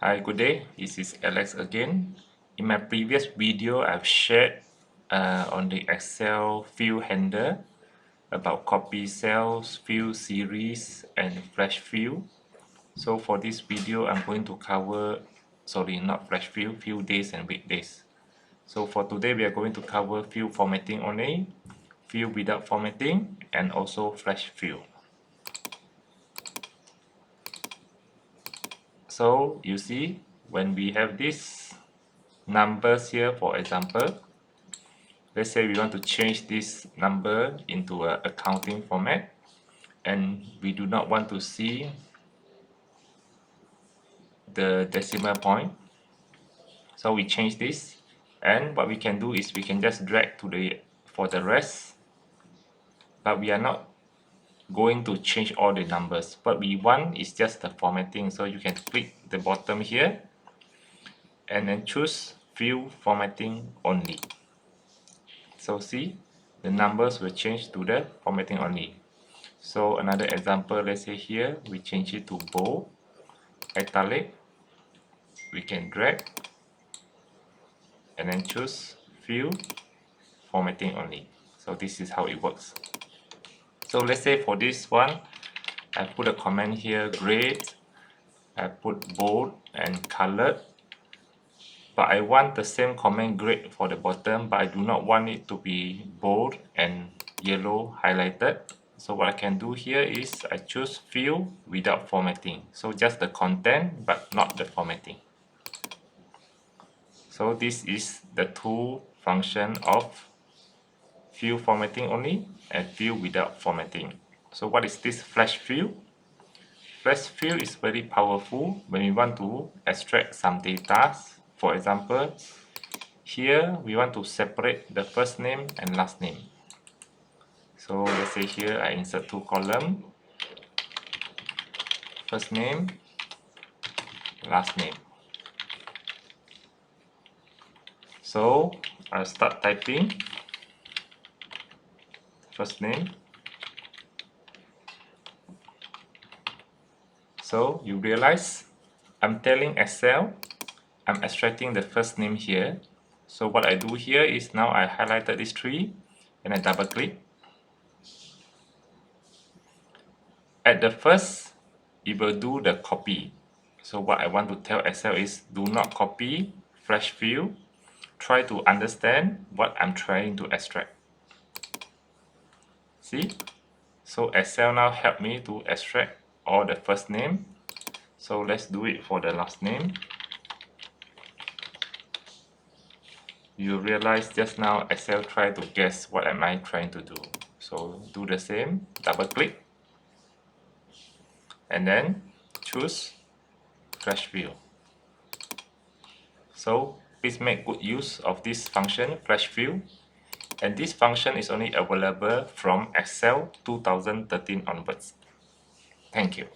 Hi, good day. This is Alex again. In my previous video, I've shared on the Excel field handler about copy cells, field series, and flash field. So for this video, I'm going to cover, not flash field, field days and weekdays. So for today, we are going to cover field formatting only, field without formatting, and also flash field. So you see, when we have these numbers here, for example, let's say we want to change this number into an accounting format, and we do not want to see the decimal point. So we change this, and what we can do is we can just drag to the for the rest, but we are not going to change all the numbers. What we want is just the formatting. So you can click the bottom here and then choose field formatting only. So see, the numbers will change to the formatting only. So another example, let's say here we change it to bold, italic. We can drag and then choose field formatting only. So this is how it works. So let's say for this one, I put a comment here, grade. I put bold and colored, but I want the same comment grade for the bottom, but I do not want it to be bold and yellow highlighted. So what I can do here is I choose field without formatting. So just the content, but not the formatting. So this is the two function of field formatting only and field without formatting. So what is this flash field? Flash field is very powerful when we want to extract some data. For example, here we want to separate the first name and last name. So let's say here I insert two columns, first name, last name. So I'll start typing first name. So you realize I'm telling Excel I'm extracting the first name here. So what I do here is now I highlighted this tree and I double click. At the first, it will do the copy. So what I want to tell Excel is do not copy flash field. Try to understand what I'm trying to extract. See? So Excel now help me to extract all the first name. So let's do it for the last name. You realize just now Excel try to guess what am I trying to do. So do the same, double click, and then choose flash field. So please make good use of this function flash field, and this function is only available from Excel 2013 onwards. Thank you.